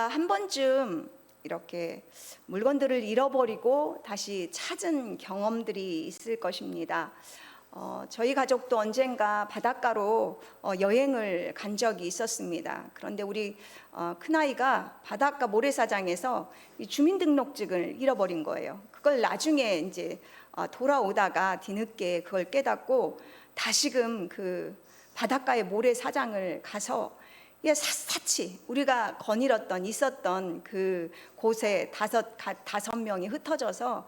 우리가 한 번쯤 이렇게 물건들을 잃어버리고 다시 찾은 경험들이 있을 것입니다. 저희 가족도 언젠가 바닷가로 여행을 간 적이 있었습니다. 그런데 우리 큰아이가 바닷가 모래사장에서 이 주민등록증을 잃어버린 거예요. 그걸 나중에 이제 돌아오다가 뒤늦게 그걸 깨닫고 다시금 그 바닷가의 모래사장을 가서 샅샅이 우리가 거닐었던 있었던 그 곳에 다섯 명이 흩어져서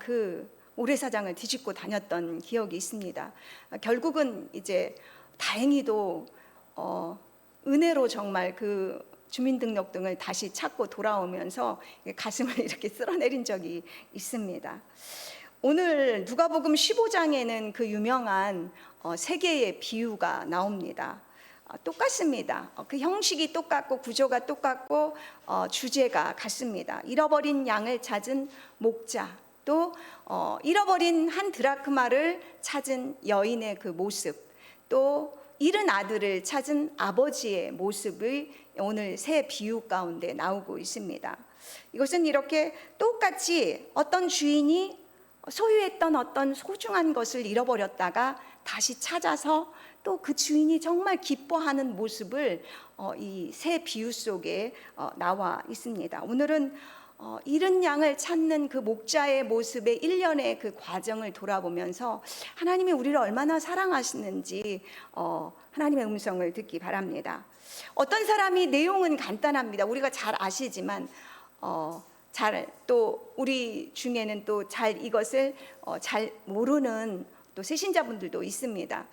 그 모래사장을 뒤집고 다녔던 기억이 있습니다. 결국은 이제 다행히도 은혜로 정말 그 주민등록증을 다시 찾고 돌아오면서 가슴을 이렇게 쓸어내린 적이 있습니다. 오늘 누가복음 15장에는 그 유명한 세 개의 비유가 나옵니다. 똑같습니다. 그 형식이 똑같고 구조가 똑같고 주제가 같습니다. 잃어버린 양을 찾은 목자, 또 잃어버린 한 드라크마를 찾은 여인의 그 모습, 또 잃은 아들을 찾은 아버지의 모습이 오늘 세 비유 가운데 나오고 있습니다. 이것은 이렇게 똑같이 어떤 주인이 소유했던 어떤 소중한 것을 잃어버렸다가 다시 찾아서 또 그 주인이 정말 기뻐하는 모습을 이 세 비유 속에 나와 있습니다. 오늘은 잃은 양을 찾는 그 목자의 모습의 일련의 그 과정을 돌아보면서 하나님이 우리를 얼마나 사랑하시는지 하나님의 음성을 듣기 바랍니다. 어떤 사람이, 내용은 간단합니다. 우리가 잘 아시지만 또 우리 중에는 또 잘 이것을 잘 모르는 또 새신자분들도 있습니다.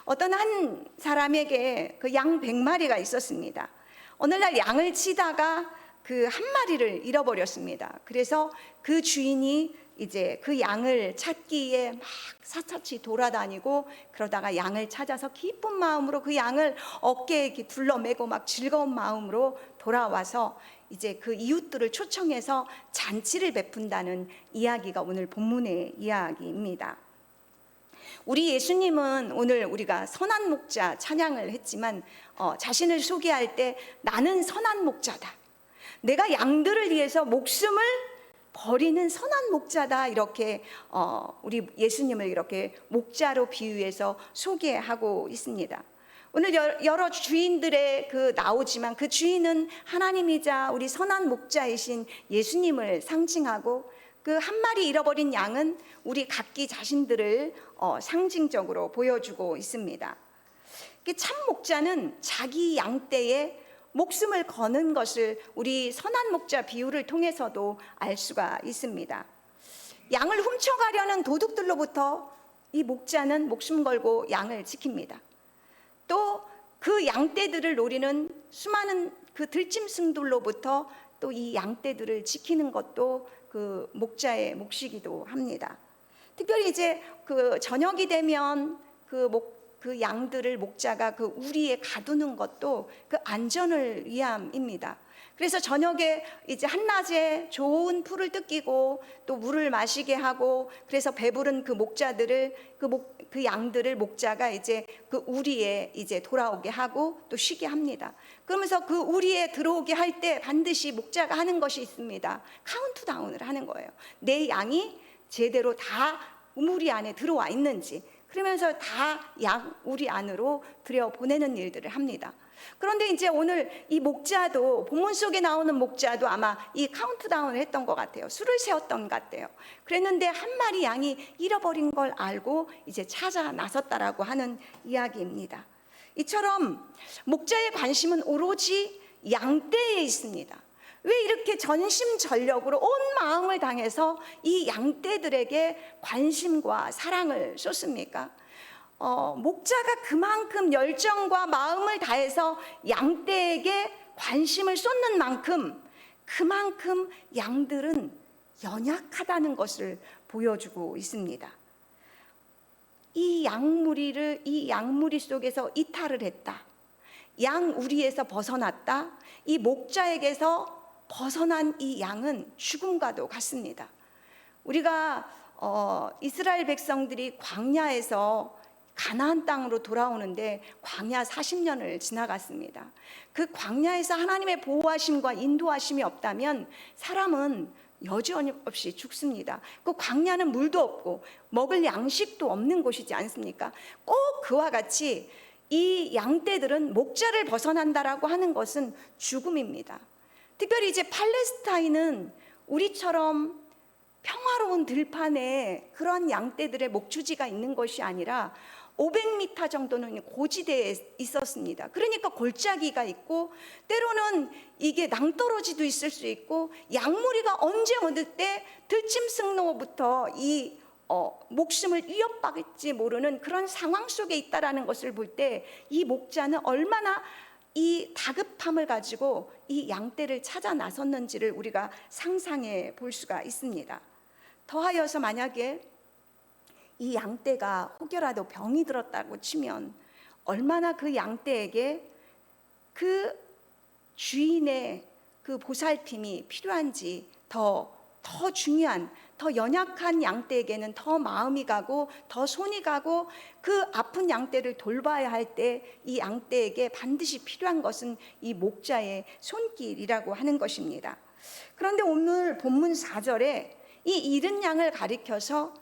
어떤 한 사람에게 그 양 100마리가 있었습니다. 어느 날 양을 치다가 그 한 마리를 잃어버렸습니다. 그래서 그 주인이 이제 그 양을 찾기에 막 샅샅이 돌아다니고, 그러다가 양을 찾아서 기쁜 마음으로 그 양을 어깨에 이렇게 둘러매고 막 즐거운 마음으로 돌아와서 이제 그 이웃들을 초청해서 잔치를 베푼다는 이야기가 오늘 본문의 이야기입니다. 우리 예수님은 오늘 우리가 선한 목자 찬양을 했지만 자신을 소개할 때 나는 선한 목자다, 내가 양들을 위해서 목숨을 버리는 선한 목자다, 이렇게 우리 예수님을 이렇게 목자로 비유해서 소개하고 있습니다. 오늘 여러 주인들의 나오지만 그 주인은 하나님이자 우리 선한 목자이신 예수님을 상징하고, 그 한 마리 잃어버린 양은 우리 각기 자신들을 상징적으로 보여주고 있습니다. 참 목자는 자기 양떼에 목숨을 거는 것을 우리 선한 목자 비유를 통해서도 알 수가 있습니다. 양을 훔쳐가려는 도둑들로부터 이 목자는 목숨 걸고 양을 지킵니다. 또 그 양떼들을 노리는 수많은 그 들짐승들로부터 또 이 양떼들을 지키는 것도 그 목자의 몫이기도 합니다. 특별히 이제 그 저녁이 되면 그 양들을 목자가 그 우리에 가두는 것도 그 안전을 위함입니다. 그래서 저녁에 이제 한낮에 좋은 풀을 뜯기고 또 물을 마시게 하고, 그래서 배부른 그 목자들을 그 양들을 목자가 이제 그 우리에 이제 돌아오게 하고 또 쉬게 합니다. 그러면서 그 우리에 들어오게 할 때 반드시 목자가 하는 것이 있습니다. 카운트다운을 하는 거예요. 내 양이 제대로 다 우리 안에 들어와 있는지, 그러면서 다 양 우리 안으로 들여보내는 일들을 합니다. 그런데 이제 오늘 이 목자도, 본문 속에 나오는 목자도 아마 이 카운트다운을 했던 것 같아요. 수를 세웠던 것 같아요. 그랬는데 한 마리 양이 잃어버린 걸 알고 이제 찾아 나섰다라고 하는 이야기입니다. 이처럼 목자의 관심은 오로지 양떼에 있습니다. 왜 이렇게 전심전력으로 온 마음을 당해서 이 양떼들에게 관심과 사랑을 쏟습니까? 목자가 그만큼 열정과 마음을 다해서 양떼에게 관심을 쏟는 만큼 그만큼 양들은 연약하다는 것을 보여주고 있습니다. 이 양무리 속에서 이탈을 했다, 양우리에서 벗어났다, 이 목자에게서 벗어난 이 양은 죽음과도 같습니다. 우리가 이스라엘 백성들이 광야에서 가나안 땅으로 돌아오는데 광야 40년을 지나갔습니다. 그 광야에서 하나님의 보호하심과 인도하심이 없다면 사람은 여지없이 죽습니다. 그 광야는 물도 없고 먹을 양식도 없는 곳이지 않습니까? 꼭 그와 같이 이 양떼들은 목자를 벗어난다라고 하는 것은 죽음입니다. 특별히 이제 팔레스타인은 우리처럼 평화로운 들판에 그런 양떼들의 목주지가 있는 것이 아니라 500m 정도는 고지대에 있었습니다. 그러니까 골짜기가 있고 때로는 이게 낭떠러지도 있을 수 있고 양무리가 언제 어느 때 들짐승로부터 이 목숨을 위협받을지 모르는 그런 상황 속에 있다라는 것을 볼 때 이 목자는 얼마나 이 다급함을 가지고 이 양떼를 찾아 나섰는지를 우리가 상상해 볼 수가 있습니다. 더하여서 만약에 이 양떼가 혹여라도 병이 들었다고 치면 얼마나 그 양떼에게 그 주인의 그 보살핌이 필요한지 더 중요한, 더 연약한 양떼에게는 더 마음이 가고 더 손이 가고 그 아픈 양떼를 돌봐야 할 때 이 양떼에게 반드시 필요한 것은 이 목자의 손길이라고 하는 것입니다. 그런데 오늘 본문 4절에 이 잃은 양을 가리켜서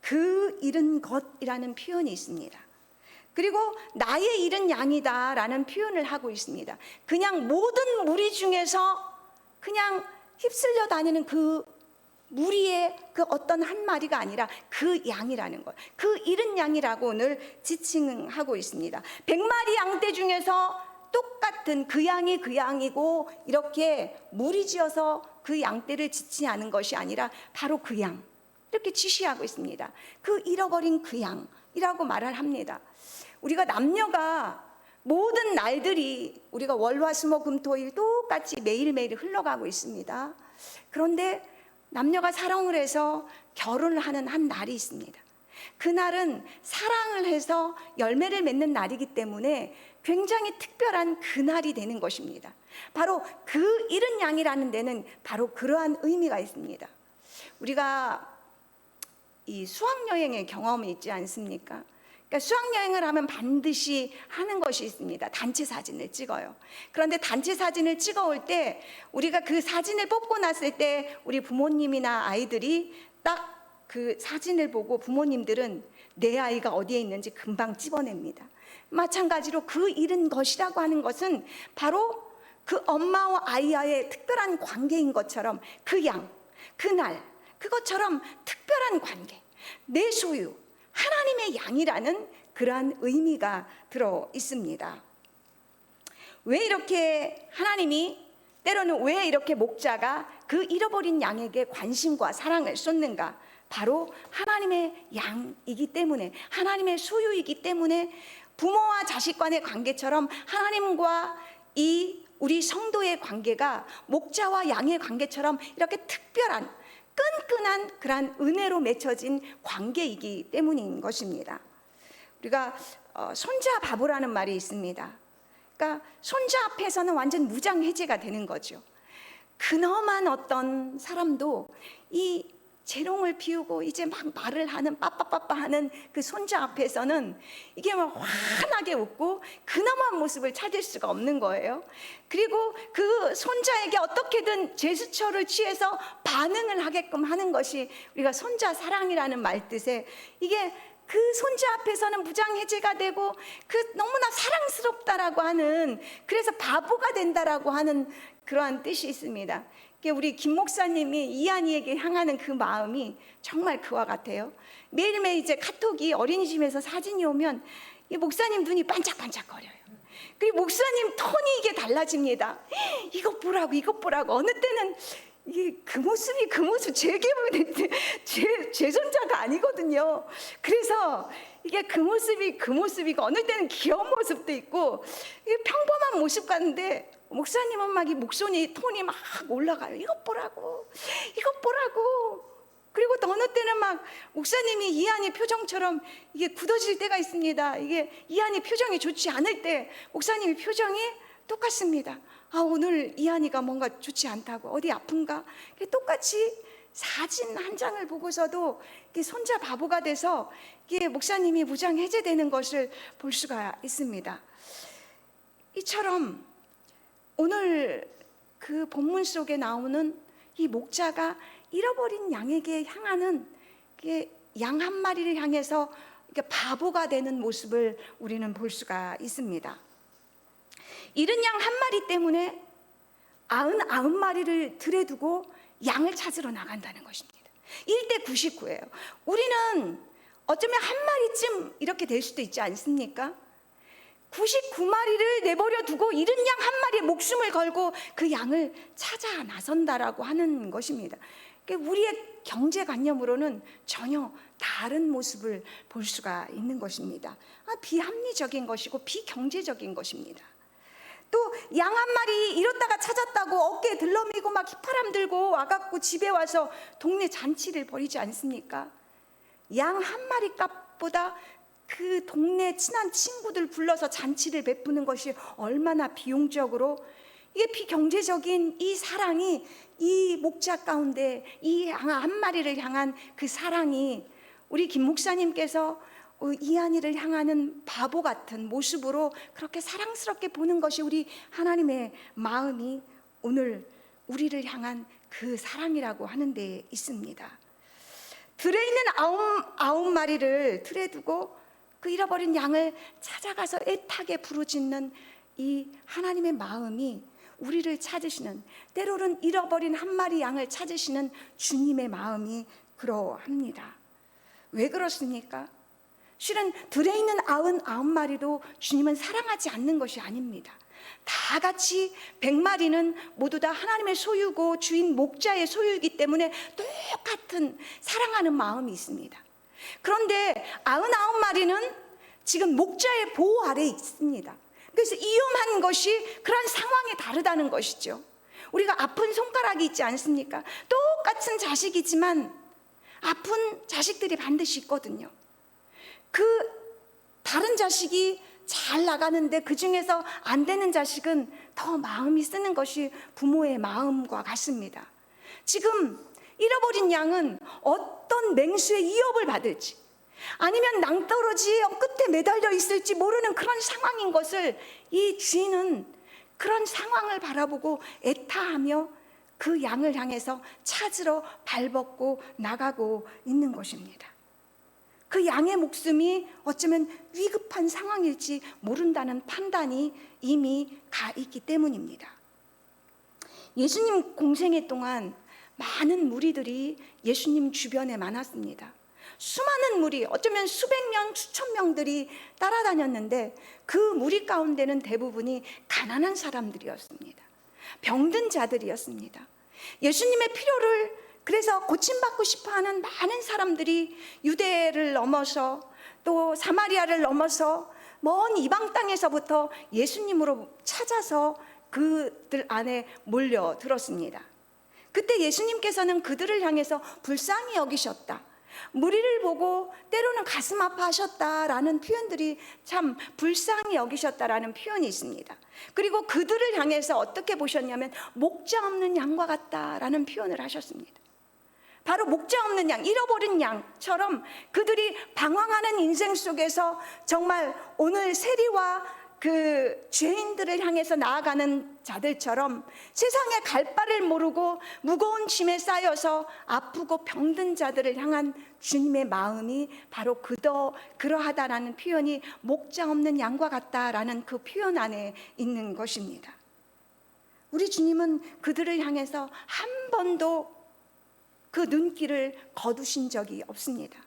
그 잃은 것이라는 표현이 있습니다. 그리고 나의 잃은 양이다 라는 표현을 하고 있습니다. 그냥 모든 무리 중에서 그냥 휩쓸려 다니는 그 무리의 그 어떤 한 마리가 아니라 그 양이라는 것, 그 잃은 양이라고 오늘 지칭하고 있습니다. 100마리 양떼 중에서 똑같은 그 양이 그 양이고 이렇게 무리지어서 그 양떼를 지칭하는 것이 아니라 바로 그 양, 이렇게 지시하고 있습니다. 그 잃어버린 그 양이라고 말을 합니다. 우리가 남녀가 모든 날들이 우리가 월화수목금토일 똑같이 매일매일 흘러가고 있습니다. 그런데 남녀가 사랑을 해서 결혼을 하는 한 날이 있습니다. 그날은 사랑을 해서 열매를 맺는 날이기 때문에 굉장히 특별한 그날이 되는 것입니다. 바로 그 잃은 양이라는 데는 바로 그러한 의미가 있습니다. 우리가 이 수학여행의 경험이 있지 않습니까? 그러니까 수학여행을 하면 반드시 하는 것이 있습니다. 단체 사진을 찍어요. 그런데 단체 사진을 찍어올 때 우리가 그 사진을 뽑고 났을 때 우리 부모님이나 아이들이 딱 그 사진을 보고 부모님들은 내 아이가 어디에 있는지 금방 집어냅니다. 마찬가지로 그 잃은 것이라고 하는 것은 바로 그 엄마와 아이와의 특별한 관계인 것처럼 그 양, 그날, 그것처럼 특별한 관계, 내 소유, 하나님의 양이라는 그러한 의미가 들어 있습니다. 왜 이렇게 하나님이 때로는 왜 이렇게 목자가 그 잃어버린 양에게 관심과 사랑을 쏟는가? 바로 하나님의 양이기 때문에, 하나님의 소유이기 때문에 부모와 자식 간의 관계처럼 하나님과 이 우리 성도의 관계가 목자와 양의 관계처럼 이렇게 특별한 끈끈한 그러한 은혜로 맺혀진 관계이기 때문인 것입니다. 우리가 손자 바보라는 말이 있습니다. 그러니까 손자 앞에서는 완전 무장해제가 되는 거죠. 근엄한 어떤 사람도 이 재롱을 피우고 이제 막 말을 하는 빠빠빠빠 하는 그 손자 앞에서는 이게 막 환하게 웃고 근엄한 모습을 찾을 수가 없는 거예요. 그리고 그 손자에게 어떻게든 제스처를 취해서 반응을 하게끔 하는 것이 우리가 손자 사랑이라는 말 뜻에 이게 그 손자 앞에서는 무장해제가 되고 그 너무나 사랑스럽다라고 하는, 그래서 바보가 된다라고 하는 그러한 뜻이 있습니다. 우리 김 목사님이 이한이에게 향하는 그 마음이 정말 그와 같아요. 매일매일 이제 카톡이 어린이집에서 사진이 오면 이 목사님 눈이 반짝반짝거려요. 그리고 목사님 톤이 이게 달라집니다. 이것 보라고, 이것 보라고. 어느 때는 이게 그 모습 제 손자가 아니거든요. 그래서 이게 그 모습이고 어느 때는 귀여운 모습도 있고 이게 평범한 모습 같은데 목사님은 막 이 목소리 톤이 막 올라가요. 이것 보라고. 그리고 또 어느 때는 막 목사님이 이한이 표정처럼 이게 굳어질 때가 있습니다. 이게 이한이 표정이 좋지 않을 때 목사님이 표정이 똑같습니다. 아, 오늘 이한이가 뭔가 좋지 않다고, 어디 아픈가? 똑같이 사진 한 장을 보고서도 손자 바보가 돼서 목사님이 무장 해제되는 것을 볼 수가 있습니다. 이처럼 오늘 그 본문 속에 나오는 이 목자가 잃어버린 양에게 향하는 양 한 마리를 향해서 바보가 되는 모습을 우리는 볼 수가 있습니다. 잃은 양 한 마리 때문에 99마리를 들에 두고 양을 찾으러 나간다는 것입니다. 1대 99예요. 우리는 어쩌면 한 마리쯤 이렇게 될 수도 있지 않습니까? 99마리를 내버려 두고 잃은 양 한 마리의 목숨을 걸고 그 양을 찾아 나선다라고 하는 것입니다. 우리의 경제관념으로는 전혀 다른 모습을 볼 수가 있는 것입니다. 비합리적인 것이고 비경제적인 것입니다. 또 양 한 마리 잃었다가 찾았다고 어깨에 들러미고 막 휘파람 들고 와갖고 집에 와서 동네 잔치를 벌이지 않습니까? 양 한 마리 값보다 그 동네 친한 친구들 불러서 잔치를 베푸는 것이 얼마나 비용적으로, 이게 비경제적인 이 사랑이, 이 목자 가운데 이 양 한 마리를 향한 그 사랑이 우리 김 목사님께서 이한이를 향하는 바보 같은 모습으로 그렇게 사랑스럽게 보는 것이 우리 하나님의 마음이 오늘 우리를 향한 그 사랑이라고 하는 데 있습니다. 들에 있는 아홉 마리를 틀에 두고 그 잃어버린 양을 찾아가서 애타게 부르짖는 이 하나님의 마음이 우리를 찾으시는, 때로는 잃어버린 한 마리 양을 찾으시는 주님의 마음이 그러합니다. 왜 그렇습니까? 실은 들에 있는 99마리도 주님은 사랑하지 않는 것이 아닙니다. 다 같이 100마리는 모두 다 하나님의 소유고 주인 목자의 소유이기 때문에 똑같은 사랑하는 마음이 있습니다. 그런데 99마리는 지금 목자의 보호 아래에 있습니다. 그래서 위험한 것이 그런 상황이 다르다는 것이죠. 우리가 아픈 손가락이 있지 않습니까? 똑같은 자식이지만 아픈 자식들이 반드시 있거든요. 그 다른 자식이 잘 나가는데 그 중에서 안 되는 자식은 더 마음이 쓰는 것이 부모의 마음과 같습니다. 지금 잃어버린 양은 어떤 맹수의 위협을 받을지, 아니면 낭떠러지 끝에 매달려 있을지 모르는 그런 상황인 것을 이 주인은 그런 상황을 바라보고 애타하며 그 양을 향해서 찾으러 발벗고 나가고 있는 것입니다. 그 양의 목숨이 어쩌면 위급한 상황일지 모른다는 판단이 이미 가 있기 때문입니다. 예수님 공생애 동안 많은 무리들이 예수님 주변에 많았습니다. 수많은 무리, 어쩌면 수백 명, 수천 명들이 따라다녔는데 그 무리 가운데는 대부분이 가난한 사람들이었습니다. 병든 자들이었습니다. 예수님의 필요를 그래서 고침받고 싶어하는 많은 사람들이 유대를 넘어서 또 사마리아를 넘어서 먼 이방 땅에서부터 예수님으로 찾아서 그들 안에 몰려들었습니다. 그때 예수님께서는 그들을 향해서 불쌍히 여기셨다, 무리를 보고 때로는 가슴 아파하셨다라는 표현들이 참 불쌍히 여기셨다라는 표현이 있습니다. 그리고 그들을 향해서 어떻게 보셨냐면 목자 없는 양과 같다라는 표현을 하셨습니다. 바로 목자 없는 양, 잃어버린 양처럼 그들이 방황하는 인생 속에서 정말 오늘 세리와 그 죄인들을 향해서 나아가는 자들처럼 세상에 갈 바를 모르고 무거운 짐에 쌓여서 아프고 병든 자들을 향한 주님의 마음이 바로 그러하다라는 표현이 목자 없는 양과 같다라는 그 표현 안에 있는 것입니다. 우리 주님은 그들을 향해서 한 번도 그 눈길을 거두신 적이 없습니다.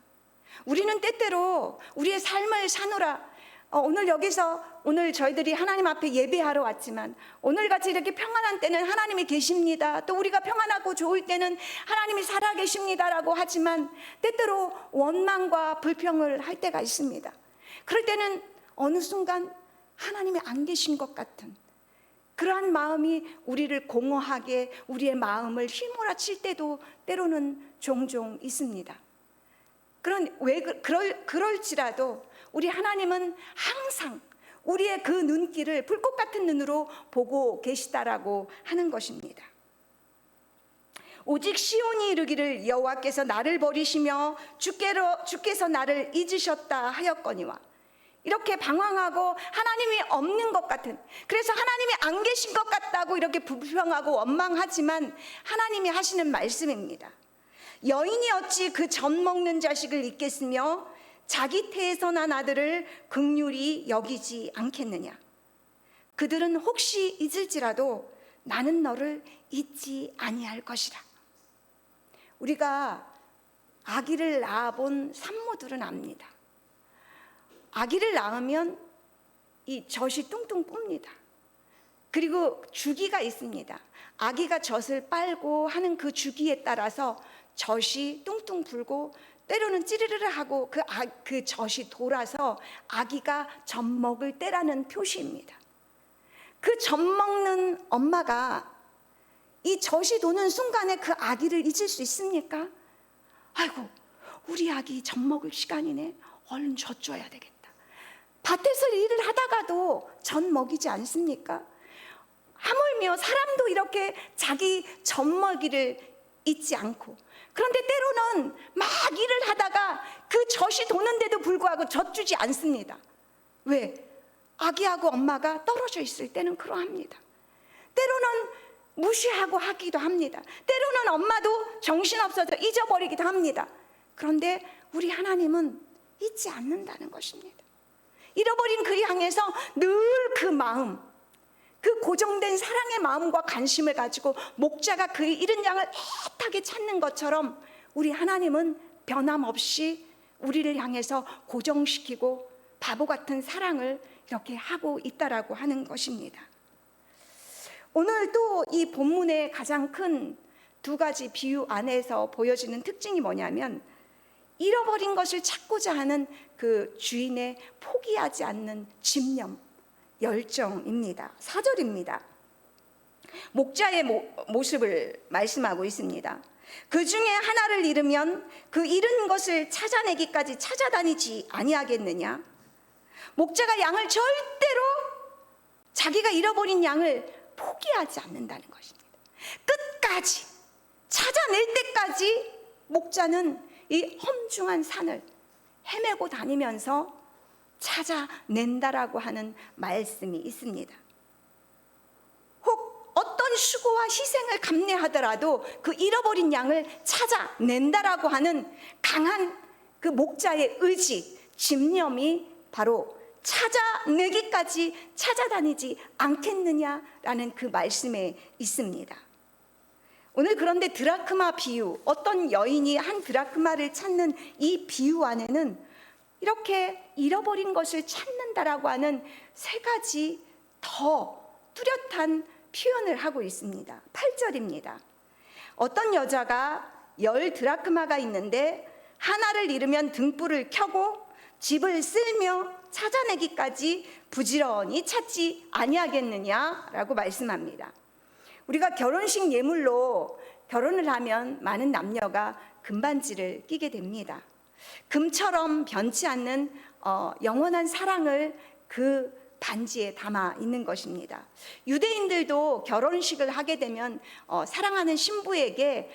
우리는 때때로 우리의 삶을 사노라, 오늘 여기서 오늘 저희들이 하나님 앞에 예배하러 왔지만 오늘같이 이렇게 평안한 때는 하나님이 계십니다, 또 우리가 평안하고 좋을 때는 하나님이 살아 계십니다라고 하지만 때때로 원망과 불평을 할 때가 있습니다. 그럴 때는 어느 순간 하나님이 안 계신 것 같은 그러한 마음이 우리를 공허하게, 우리의 마음을 휘몰아칠 때도 때로는 종종 있습니다. 그럴지라도 우리 하나님은 항상 우리의 그 눈길을 불꽃 같은 눈으로 보고 계시다라고 하는 것입니다. 오직 시온이 이르기를 여호와께서 나를 버리시며 주께서 나를 잊으셨다 하였거니와. 이렇게 방황하고 하나님이 없는 것 같은, 그래서 하나님이 안 계신 것 같다고 이렇게 불평하고 원망하지만 하나님이 하시는 말씀입니다. 여인이 어찌 그 젖 먹는 자식을 잊겠으며 자기 태에서 난 아들을 긍휼히 여기지 않겠느냐. 그들은 혹시 잊을지라도 나는 너를 잊지 아니할 것이라. 우리가 아기를 낳아본 산모들은 압니다. 아기를 낳으면 이 젖이 뚱뚱 뿝니다. 그리고 주기가 있습니다. 아기가 젖을 빨고 하는 그 주기에 따라서 젖이 뚱뚱 불고 때로는 찌르르르 하고 그 젖이 돌아서 아기가 젖 먹을 때라는 표시입니다. 그 젖 먹는 엄마가 이 젖이 도는 순간에 그 아기를 잊을 수 있습니까? 아이고, 우리 아기 젖 먹을 시간이네. 얼른 젖 줘야 되겠다. 밭에서 일을 하다가도 젖 먹이지 않습니까? 하물며 사람도 이렇게 자기 젖 먹이를 잊지 않고, 그런데 때로는 막 일을 하다가 그 젖이 도는데도 불구하고 젖 주지 않습니다. 왜? 아기하고 엄마가 떨어져 있을 때는 그러합니다. 때로는 무시하고 하기도 합니다. 때로는 엄마도 정신없어서 잊어버리기도 합니다. 그런데 우리 하나님은 잊지 않는다는 것입니다. 잃어버린 그를 향해서 늘 그 마음, 그 고정된 사랑의 마음과 관심을 가지고 목자가 그의 잃은 양을 애타게 찾는 것처럼 우리 하나님은 변함없이 우리를 향해서 고정시키고 바보 같은 사랑을 이렇게 하고 있다라고 하는 것입니다. 오늘 또 이 본문의 가장 큰 두 가지 비유 안에서 보여지는 특징이 뭐냐면, 잃어버린 것을 찾고자 하는 그 주인의 포기하지 않는 집념, 열정입니다. 4절입니다. 목자의 모습을 말씀하고 있습니다. 그 중에 하나를 잃으면 그 잃은 것을 찾아내기까지 찾아다니지 아니하겠느냐. 목자가 양을 절대로 자기가 잃어버린 양을 포기하지 않는다는 것입니다. 끝까지 찾아낼 때까지 목자는 이 험중한 산을 헤매고 다니면서 찾아낸다라고 하는 말씀이 있습니다. 혹 어떤 수고와 희생을 감내하더라도 그 잃어버린 양을 찾아낸다라고 하는 강한 그 목자의 의지, 집념이 바로 찾아내기까지 찾아다니지 않겠느냐라는 그 말씀에 있습니다. 오늘 그런데 드라크마 비유, 어떤 여인이 한 드라크마를 찾는 이 비유 안에는 이렇게 잃어버린 것을 찾는다라고 하는 세 가지 더 뚜렷한 표현을 하고 있습니다. 8절입니다. 어떤 여자가 10 드라크마가 있는데 하나를 잃으면 등불을 켜고 집을 쓸며 찾아내기까지 부지런히 찾지 아니하겠느냐라고 말씀합니다. 우리가 결혼식 예물로 결혼을 하면 많은 남녀가 금반지를 끼게 됩니다. 금처럼 변치 않는 영원한 사랑을 그 반지에 담아 있는 것입니다. 유대인들도 결혼식을 하게 되면 사랑하는 신부에게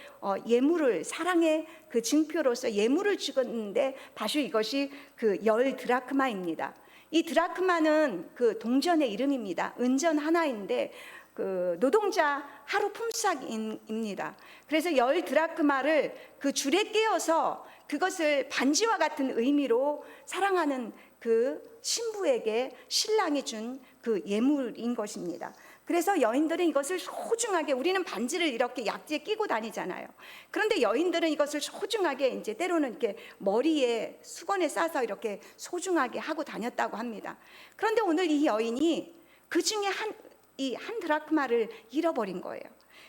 예물을, 사랑의 그 증표로서 예물을 주었는데 바로 이것이 그 10 드라크마입니다. 이 드라크마는 그 동전의 이름입니다. 은전 하나인데 그 노동자 하루 품삯입니다. 그래서 10 드라크마를 그 줄에 끼워서 그것을 반지와 같은 의미로 사랑하는 그 신부에게 신랑이 준 그 예물인 것입니다. 그래서 여인들은 이것을 소중하게, 우리는 반지를 이렇게 약지에 끼고 다니잖아요. 그런데 여인들은 이것을 소중하게 이제 때로는 이렇게 머리에 수건에 싸서 이렇게 소중하게 하고 다녔다고 합니다. 그런데 오늘 이 여인이 그 중에 한 드라크마를 잃어버린 거예요.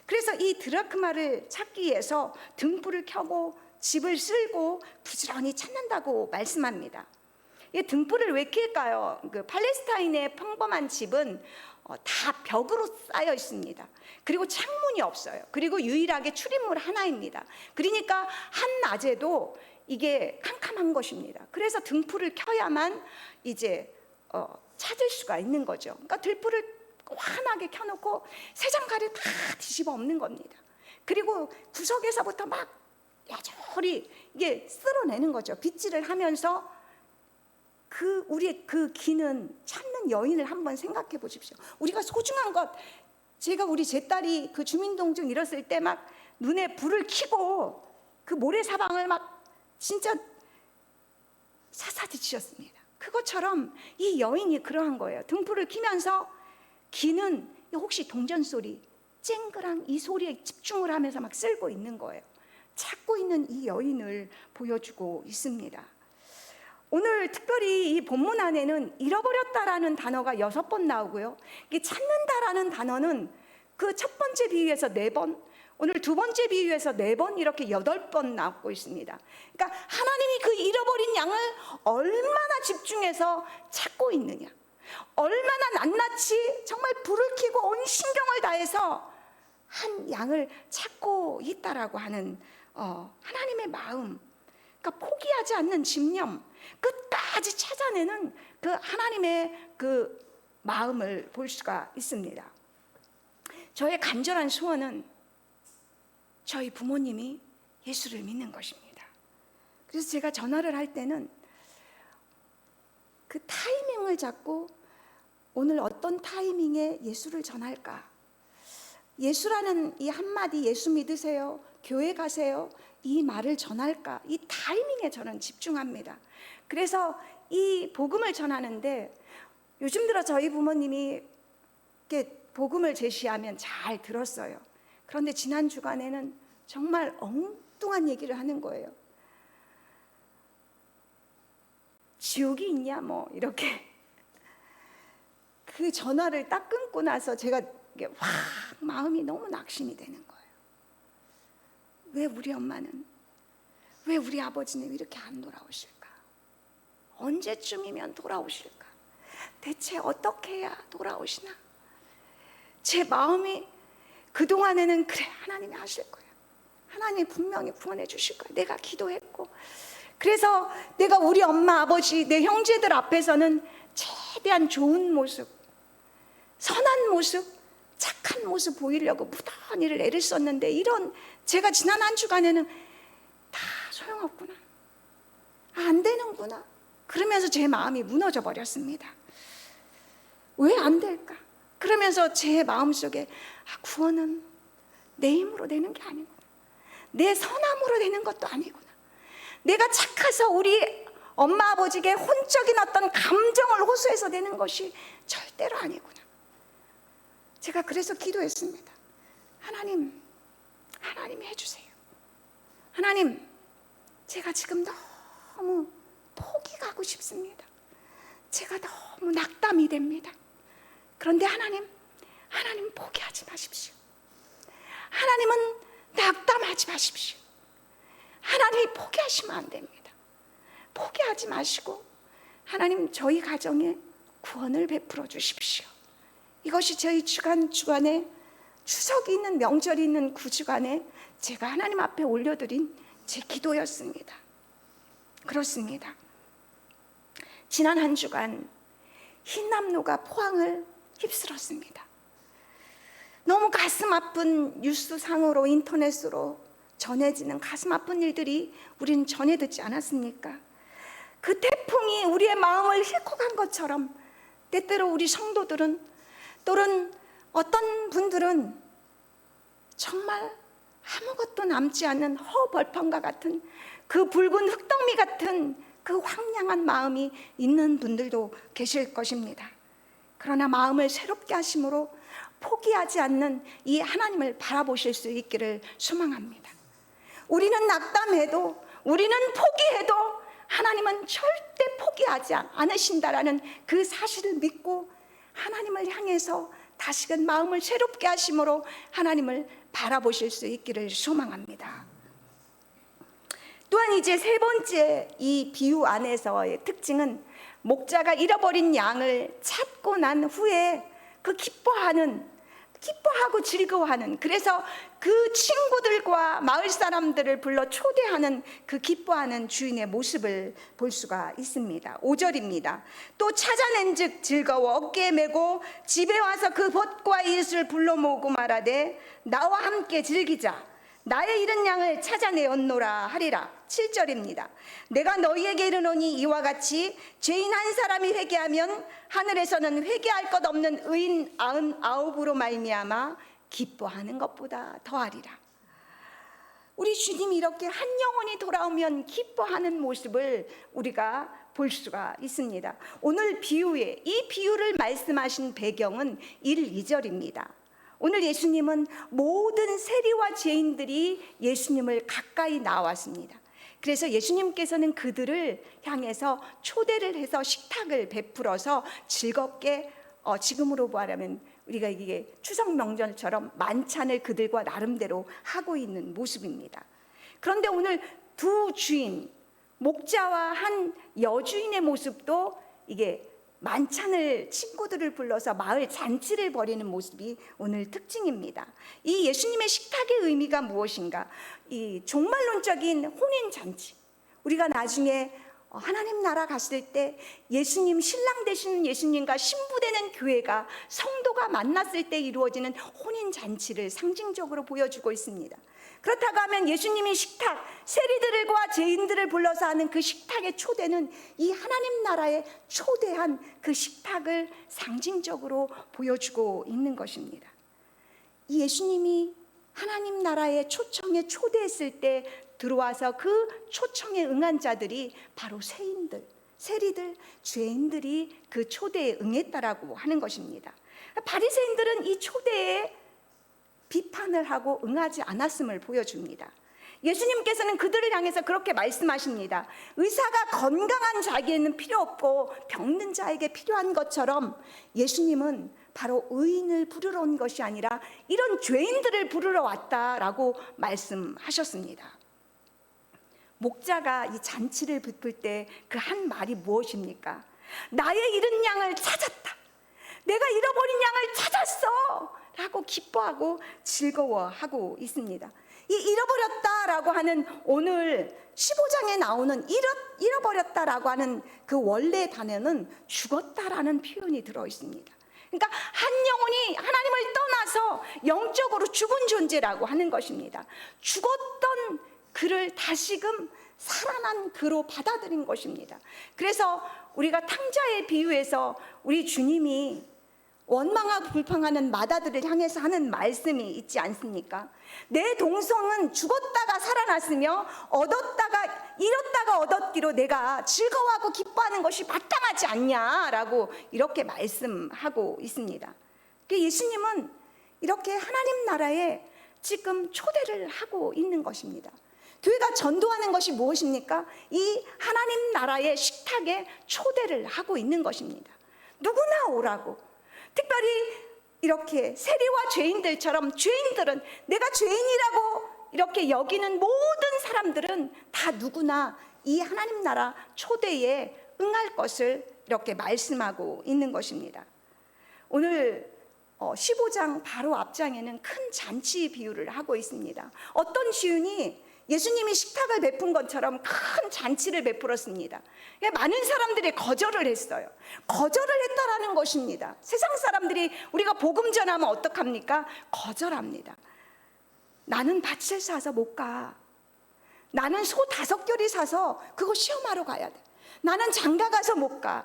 그래서 이 드라크마를 찾기 위해서 등불을 켜고 집을 쓸고 부지런히 찾는다고 말씀합니다. 이 등불을 왜 켤까요? 그 팔레스타인의 평범한 집은 다 벽으로 쌓여 있습니다. 그리고 창문이 없어요. 그리고 유일하게 출입문 하나입니다. 그러니까 한낮에도 이게 캄캄한 것입니다. 그래서 등불을 켜야만 이제 찾을 수가 있는 거죠. 그러니까 등불을 환하게 켜놓고 새장가를 다 뒤집어 엎는 겁니다. 그리고 구석에서부터 막 여전히 이게 쓸어내는 거죠. 빗질을 하면서 우리의 그 기는 찾는 여인을 한번 생각해 보십시오. 우리가 소중한 것, 제가 제 딸이 그 주민등록증 잃었을 때 막 눈에 불을 켜고 그 모래사방을 막 진짜 사사지치셨습니다. 그것처럼 이 여인이 그러한 거예요. 등불을 켜면서 기는 혹시 동전 소리, 쨍그랑 이 소리에 집중을 하면서 막 쓸고 있는 거예요. 찾고 있는 이 여인을 보여주고 있습니다. 오늘 특별히 이 본문 안에는 잃어버렸다라는 단어가 6번 나오고요. 이게 찾는다라는 단어는 그 첫 번째 비유에서 4번, 오늘 두 번째 비유에서 4번, 이렇게 8번 나오고 있습니다. 그러니까 하나님이 그 잃어버린 양을 얼마나 집중해서 찾고 있느냐, 얼마나 낱낱이 정말 불을 켜고 온 신경을 다해서 한 양을 찾고 있다라고 하는 하나님의 마음, 그러니까 포기하지 않는 집념, 끝까지 찾아내는 그 하나님의 그 마음을 볼 수가 있습니다. 저의 간절한 소원은 저희 부모님이 예수를 믿는 것입니다. 그래서 제가 전화를 할 때는 그 타이밍을 잡고 오늘 어떤 타이밍에 예수를 전할까, 예수라는 이 한마디, 예수 믿으세요, 교회 가세요, 이 말을 전할까, 이 타이밍에 저는 집중합니다. 그래서 이 복음을 전하는데 요즘 들어 저희 부모님이 이렇게 복음을 제시하면 잘 들었어요. 그런데 지난 주간에는 정말 엉뚱한 얘기를 하는 거예요. 지옥이 있냐 뭐 이렇게. 그 전화를 딱 끊고 나서 제가 확 마음이 너무 낙심이 되는 거예요. 왜 우리 엄마는, 왜 우리 아버지는 이렇게 안 돌아오실까? 언제쯤이면 돌아오실까? 대체 어떻게 해야 돌아오시나? 제 마음이 그동안에는 그래, 하나님이 하실 거야, 하나님이 분명히 구원해 주실 거야, 내가 기도했고. 그래서 내가 우리 엄마, 아버지, 내 형제들 앞에서는 최대한 좋은 모습, 선한 모습, 착한 모습 보이려고 무던히를 애를 썼는데, 이런 제가 지난 한 주간에는 다 소용없구나, 안 되는구나, 그러면서 제 마음이 무너져 버렸습니다. 왜 안 될까? 그러면서 제 마음속에 구원은 내 힘으로 되는 게 아니구나, 내 선함으로 되는 것도 아니구나, 내가 착해서 우리 엄마 아버지에게 혼적인 어떤 감정을 호소해서 되는 것이 절대로 아니구나. 제가 그래서 기도했습니다. 하나님이 해주세요. 하나님, 제가 지금 너무 포기 가고 싶습니다. 제가 너무 낙담이 됩니다. 그런데 하나님 포기하지 마십시오. 하나님은 낙담하지 마십시오. 하나님이 포기하시면 안 됩니다. 포기하지 마시고 하나님, 저희 가정에 구원을 베풀어 주십시오. 이것이 저희 주간에 추석이 있는, 명절이 있는 9주간에 제가 하나님 앞에 올려드린 제 기도였습니다. 그렇습니다. 지난 한 주간 흰남노가 포항을 휩쓸었습니다. 너무 가슴 아픈 뉴스상으로, 인터넷으로 전해지는 가슴 아픈 일들이 우리는 전해 듣지 않았습니까? 그 태풍이 우리의 마음을 싣고 간 것처럼 때때로 우리 성도들은, 또는 어떤 분들은 정말 아무것도 남지 않은 허벌판과 같은 그 붉은 흙덩미 같은 그 황량한 마음이 있는 분들도 계실 것입니다. 그러나 마음을 새롭게 하심으로 포기하지 않는 이 하나님을 바라보실 수 있기를 소망합니다. 우리는 낙담해도, 우리는 포기해도 하나님은 절대 포기하지 않으신다라는 그 사실을 믿고 하나님을 향해서 다시금 마음을 새롭게 하심으로 하나님을 바라보실 수 있기를 소망합니다. 또한 이제 세 번째 이 비유 안에서의 특징은 목자가 잃어버린 양을 찾고 난 후에 그 기뻐하고 즐거워하는, 그래서 그 친구들과 마을 사람들을 불러 초대하는 그 기뻐하는 주인의 모습을 볼 수가 있습니다. 5절입니다. 또 찾아낸즉 즐거워 어깨에 메고 집에 와서 그 벗과 이웃을 불러 모으고 말하되 나와 함께 즐기자. 나의 잃은 양을 찾아내었노라 하리라. 7절입니다. 내가 너희에게 이르노니 이와 같이 죄인 한 사람이 회개하면 하늘에서는 회개할 것 없는 의인 99으로 말미암아 기뻐하는 것보다 더하리라. 우리 주님이 이렇게 한 영혼이 돌아오면 기뻐하는 모습을 우리가 볼 수가 있습니다. 오늘 비유에 이 비유를 말씀하신 배경은 1, 2절입니다. 오늘 예수님은 모든 세리와 죄인들이 예수님을 가까이 나왔습니다. 그래서 예수님께서는 그들을 향해서 초대를 해서 식탁을 베풀어서 즐겁게 지금으로 말하면 우리가 이게 추석 명절처럼 만찬을 그들과 나름대로 하고 있는 모습입니다. 그런데 오늘 두 주인, 목자와 한 여주인의 모습도 이게 만찬을 친구들을 불러서 마을 잔치를 벌이는 모습이 오늘 특징입니다. 이 예수님의 식탁의 의미가 무엇인가? 이 종말론적인 혼인잔치, 우리가 나중에 하나님 나라 갔을 때 예수님, 신랑 되시는 예수님과 신부 되는 교회가, 성도가 만났을 때 이루어지는 혼인잔치를 상징적으로 보여주고 있습니다. 그렇다고 하면 예수님이 식탁, 세리들과 죄인들을 불러서 하는 그 식탁의 초대는 이 하나님 나라에 초대한 그 식탁을 상징적으로 보여주고 있는 것입니다. 이 예수님이 하나님 나라의 초청에 초대했을 때 들어와서 그 초청에 응한 자들이 바로 세인들, 세리들, 죄인들이 그 초대에 응했다라고 하는 것입니다. 바리새인들은 이 초대에 비판을 하고 응하지 않았음을 보여줍니다. 예수님께서는 그들을 향해서 그렇게 말씀하십니다. 의사가 건강한 자에게는 필요 없고 병든 자에게 필요한 것처럼 예수님은 바로 의인을 부르러 온 것이 아니라 이런 죄인들을 부르러 왔다라고 말씀하셨습니다. 목자가 이 잔치를 베풀 때 그 한 말이 무엇입니까? 나의 잃은 양을 찾았다. 내가 잃어버린 양을 찾았어. 라고 기뻐하고 즐거워하고 있습니다. 이 잃어버렸다라고 하는 오늘 15장에 나오는 잃어버렸다라고 하는 그 원래 단어는 죽었다라는 표현이 들어 있습니다. 그러니까 한 영혼이 하나님을 떠나서 영적으로 죽은 존재라고 하는 것입니다. 죽었던 그를 다시금 살아난 그로 받아들인 것입니다. 그래서 우리가 탕자의 비유에서 우리 주님이 원망하고 불평하는 마다들을 향해서 하는 말씀이 있지 않습니까? 내 동성은 죽었다가 살아났으며 잃었다가 얻었기로 내가 즐거워하고 기뻐하는 것이 마땅하지 않냐라고 이렇게 말씀하고 있습니다. 예수님은 이렇게 하나님 나라에 지금 초대를 하고 있는 것입니다. 교회가 전도하는 것이 무엇입니까? 이 하나님 나라의 식탁에 초대를 하고 있는 것입니다. 누구나 오라고. 특별히 이렇게 세리와 죄인들처럼 죄인들은, 내가 죄인이라고 이렇게 여기는 모든 사람들은 다 누구나 이 하나님 나라 초대에 응할 것을 이렇게 말씀하고 있는 것입니다. 오늘 15장 바로 앞장에는 큰 잔치 비유를 하고 있습니다. 어떤 주인이 예수님이 식탁을 베푼 것처럼 큰 잔치를 베풀었습니다. 많은 사람들이 거절을 했어요. 거절을 했다라는 것입니다. 세상 사람들이 우리가 복음 전하면 어떡합니까? 거절합니다. 나는 밭을 사서 못 가. 나는 소 5결이 사서 그거 시험하러 가야 돼. 나는 장가 가서 못 가.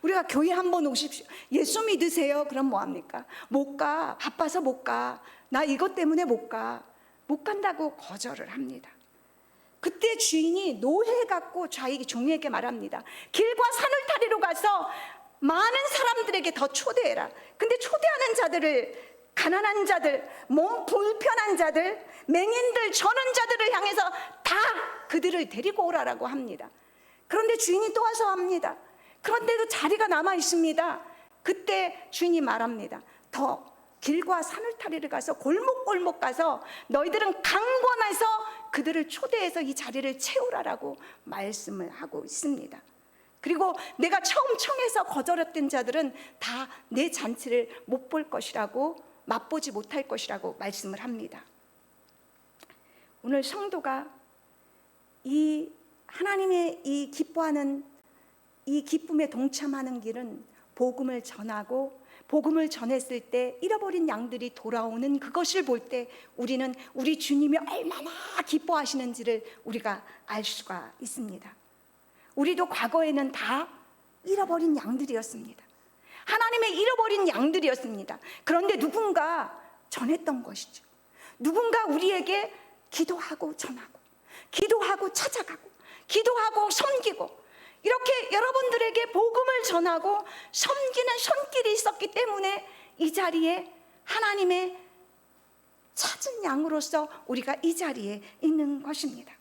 우리가 교회 한번 오십시오. 예수 믿으세요. 그럼 뭐합니까? 못 가. 바빠서 못 가. 나 이것 때문에 못 가. 못 간다고 거절을 합니다. 그때 주인이 노해 갖고 종에게 말합니다. 길과 산울타리로 가서 많은 사람들에게 더 초대해라. 근데 초대하는 자들을, 가난한 자들, 몸 불편한 자들, 맹인들, 전원자들을 향해서 다 그들을 데리고 오라라고 합니다. 그런데 주인이 또 와서 합니다. 그런데도 자리가 남아 있습니다. 그때 주인이 말합니다. 더 길과 산울타리를 가서 골목골목 가서 너희들은 강권해서 그들을 초대해서 이 자리를 채우라라고 말씀을 하고 있습니다. 그리고 내가 처음 청해서 거절했던 자들은 다 내 잔치를 못 볼 것이라고, 맛보지 못할 것이라고 말씀을 합니다. 오늘 성도가 이 하나님의 이 기뻐하는 이 기쁨에 동참하는 길은 복음을 전하고, 복음을 전했을 때 잃어버린 양들이 돌아오는 그것을 볼 때 우리는 우리 주님이 얼마나 기뻐하시는지를 우리가 알 수가 있습니다. 우리도 과거에는 다 잃어버린 양들이었습니다. 하나님의 잃어버린 양들이었습니다. 그런데 누군가 전했던 것이죠. 누군가 우리에게 기도하고 전하고, 기도하고 찾아가고, 기도하고 섬기고, 이렇게 여러분들에게 복음을 전하고 섬기는 손길이 있었기 때문에 이 자리에 하나님의 찾은 양으로서 우리가 이 자리에 있는 것입니다.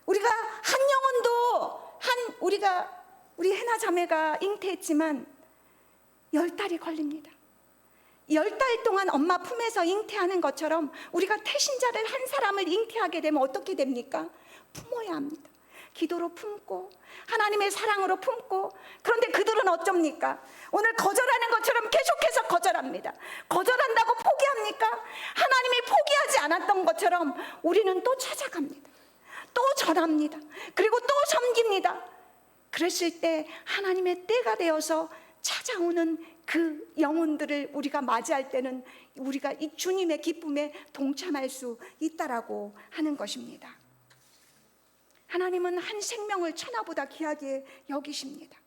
우리가 한 영혼도 우리 해나 자매가 잉태했지만 10달이 걸립니다. 10달 동안 엄마 품에서 잉태하는 것처럼 우리가 태신자를 한 사람을 잉태하게 되면 어떻게 됩니까? 품어야 합니다. 기도로 품고 하나님의 사랑으로 품고. 그런데 그들은 어쩝니까? 오늘 거절하는 것처럼 계속해서 거절합니다. 거절한다고 포기합니까? 하나님이 포기하지 않았던 것처럼 우리는 또 찾아갑니다. 또 전합니다. 그리고 또 섬깁니다. 그랬을 때 하나님의 때가 되어서 찾아오는 그 영혼들을 우리가 맞이할 때는 우리가 이 주님의 기쁨에 동참할 수 있다라고 하는 것입니다. 하나님은 한 생명을 천하보다 귀하게 여기십니다.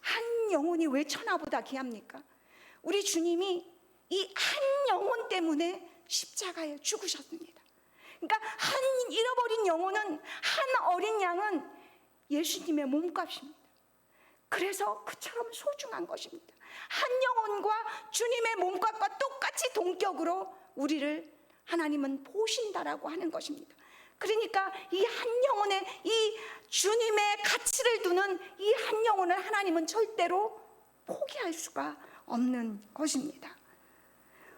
한 영혼이 왜 천하보다 귀합니까? 우리 주님이 이 한 영혼 때문에 십자가에 죽으셨습니다. 그러니까 한 잃어버린 영혼은, 한 어린 양은 예수님의 몸값입니다. 그래서 그처럼 소중한 것입니다. 한 영혼과 주님의 몸값과 똑같이 동격으로 우리를 하나님은 보신다라고 하는 것입니다. 그러니까 이 한 영혼에 이 주님의 가치를 두는 이 한 영혼을 하나님은 절대로 포기할 수가 없는 것입니다.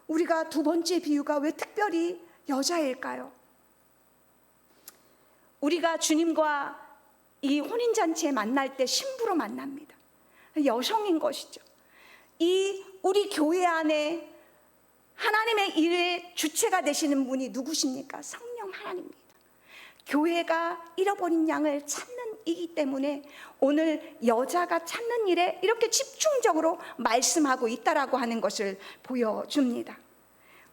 우리가 두 번째 비유가 왜 특별히 여자일까요? 우리가 주님과 이 혼인잔치에 만날 때 신부로 만납니다. 여성인 것이죠. 이 우리 교회 안에 하나님의 일의 주체가 되시는 분이 누구십니까? 성령 하나님입니다. 교회가 잃어버린 양을 찾는 이기 때문에 오늘 여자가 찾는 일에 이렇게 집중적으로 말씀하고 있다라고 하는 것을 보여줍니다.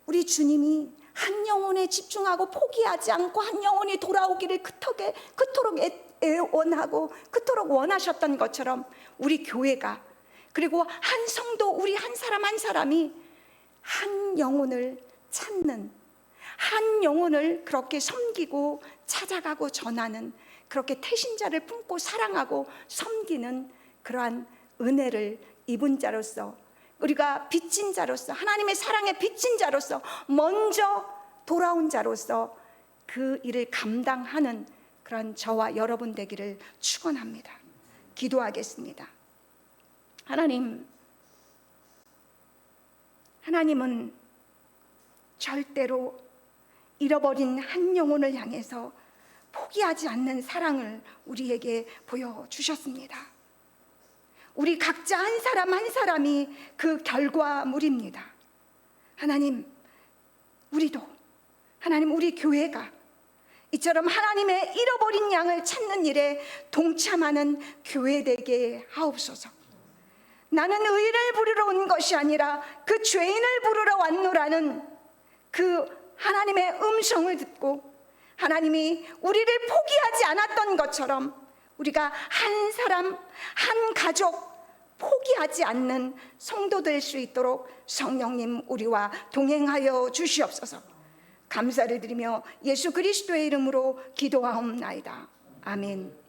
우리 주님이 한 영혼에 집중하고 포기하지 않고 한 영혼이 돌아오기를 그토록 애원하고 그토록 원하셨던 것처럼 우리 교회가, 그리고 한 성도, 우리 한 사람 한 사람이 한 영혼을 찾는, 한 영혼을 그렇게 섬기고 찾아가고 전하는, 그렇게 태신자를 품고 사랑하고 섬기는 그러한 은혜를 입은 자로서, 우리가 빚진 자로서, 하나님의 사랑에 빚진 자로서, 먼저 돌아온 자로서 그 일을 감당하는 그런 저와 여러분 되기를 축원합니다. 기도하겠습니다. 하나님은 절대로 잃어버린 한 영혼을 향해서 포기하지 않는 사랑을 우리에게 보여주셨습니다. 우리 각자 한 사람 한 사람이 그 결과물입니다. 하나님, 우리 교회가 이처럼 하나님의 잃어버린 양을 찾는 일에 동참하는 교회 되게 하옵소서. 나는 의인을 부르러 온 것이 아니라 그 죄인을 부르러 왔노라는 그 하나님의 음성을 듣고 하나님이 우리를 포기하지 않았던 것처럼 우리가 한 사람, 한 가족 포기하지 않는 성도 될 수 있도록 성령님 우리와 동행하여 주시옵소서. 감사를 드리며 예수 그리스도의 이름으로 기도하옵나이다. 아멘.